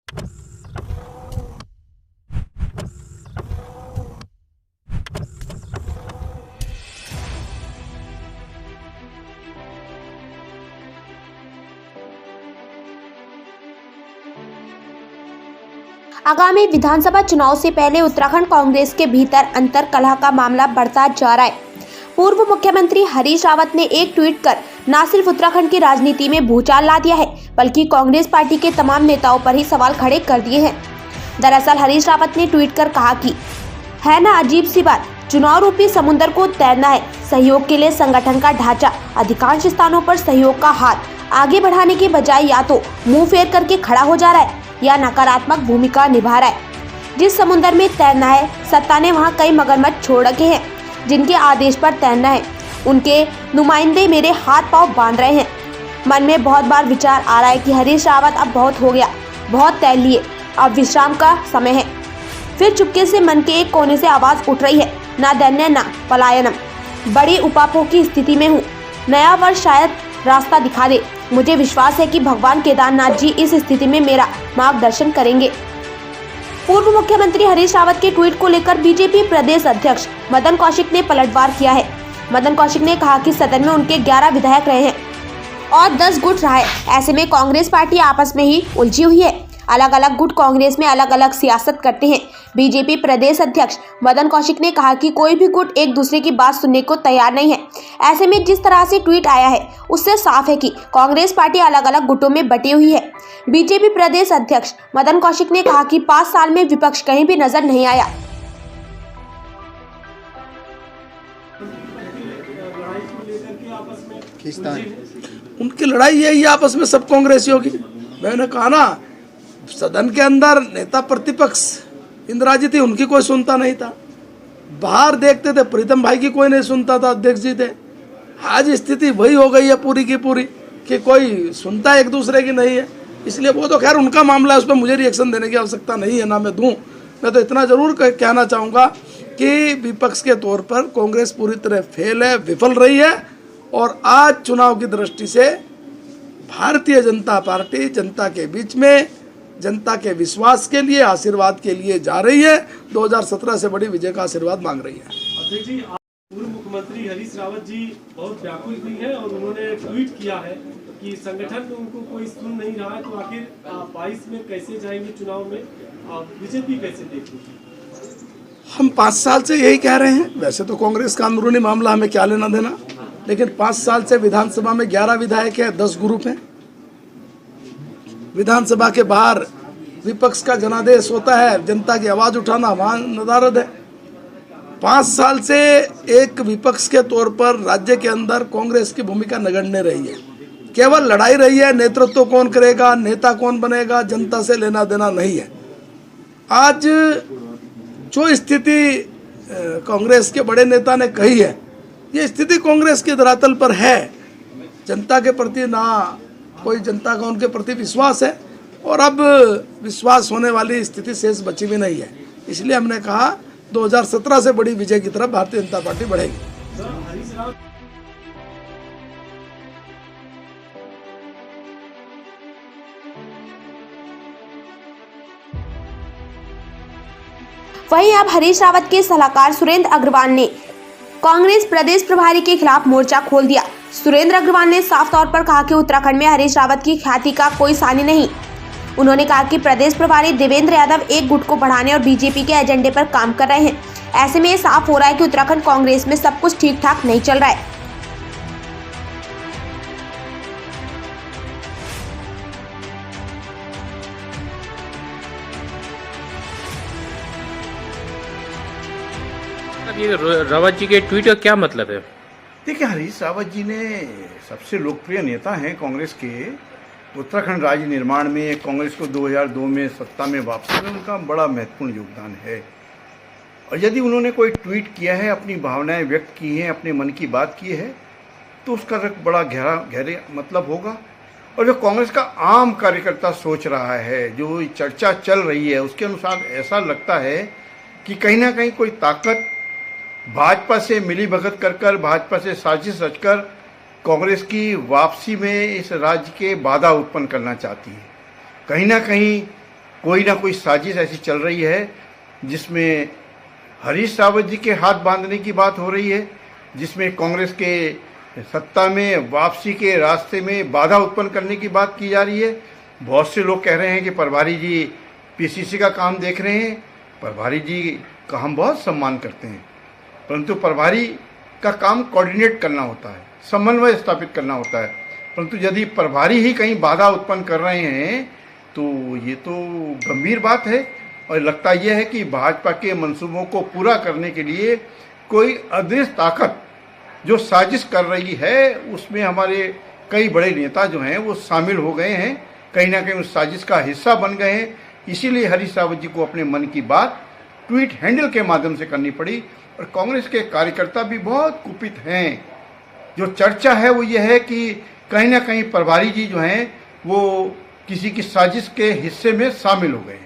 आगामी विधानसभा चुनाव से पहले उत्तराखंड कांग्रेस के भीतर अंतर कलह का मामला बढ़ता जा रहा है। पूर्व मुख्यमंत्री हरीश रावत ने एक ट्वीट कर न सिर्फ उत्तराखंड की राजनीति में भूचाल ला दिया है, बल्कि कांग्रेस पार्टी के तमाम नेताओं पर ही सवाल खड़े कर दिए हैं। दरअसल हरीश रावत ने ट्वीट कर कहा कि है ना अजीब सी बात, चुनाव रूपी समुद्र को तैरना है। सहयोग के लिए संगठन का ढांचा अधिकांश स्थानों पर सहयोग का हाथ आगे बढ़ाने की बजाय या तो मुंह फेर करके खड़ा हो जा रहा है या नकारात्मक भूमिका निभा रहा है। जिस समुद्र में तैरना है, सत्ता ने वहां कई मगरमच्छ छोड़ रखे हैं जिनके आदेश पर तैरना है। उनके नुमाइंदे मेरे हाथ पांव बांध रहे हैं। मन में बहुत बार विचार आ रहा है कि हरीश रावत अब बहुत हो गया, बहुत तैर लिए, अब विश्राम का समय है। फिर चुपके से मन के एक कोने से आवाज उठ रही है, ना दैन्य ना पलायनम, बड़ी उपापों की स्थिति में हूँ। नया वर्ष शायद रास्ता दिखा दे। मुझे विश्वास है कि भगवान केदारनाथ जी इस स्थिति में मेरा मार्गदर्शन करेंगे। पूर्व मुख्यमंत्री हरीश रावत के ट्वीट को लेकर बीजेपी प्रदेश अध्यक्ष मदन कौशिक ने पलटवार किया है। मदन कौशिक ने कहा कि सदन में उनके 11 विधायक रहे हैं और 10 गुट रहा है। ऐसे में कांग्रेस पार्टी आपस में ही उलझी हुई है। अलग अलग गुट कांग्रेस में अलग अलग सियासत करते हैं। बीजेपी प्रदेश अध्यक्ष मदन कौशिक ने कहा कि कोई भी गुट एक दूसरे की बात सुनने को तैयार नहीं है। ऐसे में जिस तरह से ट्वीट आया है उससे साफ है कि कांग्रेस पार्टी अलग अलग गुटों में बटी हुई है। बीजेपी प्रदेश अध्यक्ष मदन कौशिक ने कहा कि 5 साल में विपक्ष कहीं भी नजर नहीं आया। उनकी लड़ाई यही आपस में सब कांग्रेसियों की। मैंने कहा ना, सदन के अंदर नेता प्रतिपक्ष इंदिरा जी थी, उनकी कोई सुनता नहीं था। बाहर देखते थे, प्रीतम भाई की कोई नहीं सुनता था, अध्यक्ष जी थे। आज स्थिति वही हो गई है पूरी की पूरी कि कोई सुनता एक दूसरे की नहीं है। इसलिए वो तो खैर उनका मामला है, उस पर मुझे रिएक्शन देने की आवश्यकता नहीं है, ना मैं दूं। मैं तो इतना जरूर कहना चाहूँगा कि विपक्ष के तौर पर कांग्रेस पूरी तरह फेल है, विफल रही है। और आज चुनाव की दृष्टि से भारतीय जनता पार्टी जनता के बीच में जनता के विश्वास के लिए, आशीर्वाद के लिए जा रही है। 2017 से बड़ी विजय का आशीर्वाद मांग रही है। अध्यक्ष जी, पूर्व मुख्यमंत्री हरीश रावत जी बहुत व्याकुल हुई है और उन्होंने ट्वीट किया है कि संगठन में उनको कोई सुन नहीं रहा है, तो आखिर 22 में कैसे जाएंगे चुनाव में, बीजेपी कैसे देखेगी? हम 5 साल से यही कह रहे हैं। वैसे तो कांग्रेस का अंदरूनी मामला हमें क्या लेना देना, लेकिन 5 साल से विधानसभा में 11 विधायक है, 10 ग्रुप हैं। विधानसभा के बाहर विपक्ष का जनादेश होता है, जनता की आवाज उठाना वहां नदारद है। 5 साल से एक विपक्ष के तौर पर राज्य के अंदर कांग्रेस की भूमिका नगण्य रही है। केवल लड़ाई रही है, नेतृत्व कौन करेगा, नेता कौन बनेगा, जनता से लेना देना नहीं है। आज जो स्थिति कांग्रेस के बड़े नेता ने कही है, ये स्थिति कांग्रेस के धरातल पर है। जनता के प्रति ना कोई जनता का उनके प्रति विश्वास है और अब विश्वास होने वाली स्थिति शेष बची भी नहीं है। इसलिए हमने कहा 2017 से बड़ी विजय की तरफ भारतीय जनता पार्टी बढ़ेगी। वहीं अब हरीश रावत के सलाहकार सुरेंद्र अग्रवाल ने कांग्रेस प्रदेश प्रभारी के खिलाफ मोर्चा खोल दिया। सुरेंद्र अग्रवाल ने साफ तौर पर कहा कि उत्तराखंड में हरीश रावत की ख्याति का कोई सानी नहीं। उन्होंने कहा कि प्रदेश प्रभारी देवेंद्र यादव एक गुट को बढ़ाने और बीजेपी के एजेंडे पर काम कर रहे हैं। ऐसे में ये साफ हो रहा है कि उत्तराखंड कांग्रेस में सब कुछ ठीक ठाक नहीं चल रहा है। ये रावत जी के ट्वीट का क्या मतलब है? देखिए, हरीश रावत जी ने सबसे लोकप्रिय नेता हैं कांग्रेस के। उत्तराखंड राज्य निर्माण में कांग्रेस को 2002 में सत्ता में वापसी में उनका बड़ा महत्वपूर्ण योगदान है। और यदि उन्होंने कोई ट्वीट किया है, अपनी भावनाएं व्यक्त की हैं, अपने मन की बात की है, तो उसका बड़ा गहरे मतलब होगा। और जो कांग्रेस का आम कार्यकर्ता सोच रहा है, जो चर्चा चल रही है, उसके अनुसार ऐसा लगता है कि कहीं ना कहीं कोई ताकत भाजपा से मिली भगत कर भाजपा से साजिश रचकर कांग्रेस की वापसी में इस राज्य के बाधा उत्पन्न करना चाहती है। कहीं ना कहीं कोई ना कोई साजिश ऐसी चल रही है जिसमें हरीश रावत जी के हाथ बांधने की बात हो रही है, जिसमें कांग्रेस के सत्ता में वापसी के रास्ते में बाधा उत्पन्न करने की बात की जा रही है। बहुत से लोग कह रहे हैं कि प्रभारी जी पीसीसी का काम देख रहे हैं। प्रभारी जी का हम बहुत सम्मान करते हैं, परंतु प्रभारी का काम कोऑर्डिनेट करना होता है, समन्वय स्थापित करना होता है। परंतु यदि प्रभारी ही कहीं बाधा उत्पन्न कर रहे हैं तो ये तो गंभीर बात है। और लगता यह है कि भाजपा के मंसूबों को पूरा करने के लिए कोई अदृश्य ताकत जो साजिश कर रही है, उसमें हमारे कई बड़े नेता जो हैं वो शामिल हो गए हैं, कहीं ना कहीं उस साजिश का हिस्सा बन गए हैं। इसीलिए हरीश रावत जी को अपने मन की बात ट्वीट हैंडल के माध्यम से करनी पड़ी। और कांग्रेस के कार्यकर्ता भी बहुत कुपित हैं। जो चर्चा है वो ये है कि कहीं ना कहीं प्रभारी जी जो हैं वो किसी की साजिश के हिस्से में शामिल हो गए।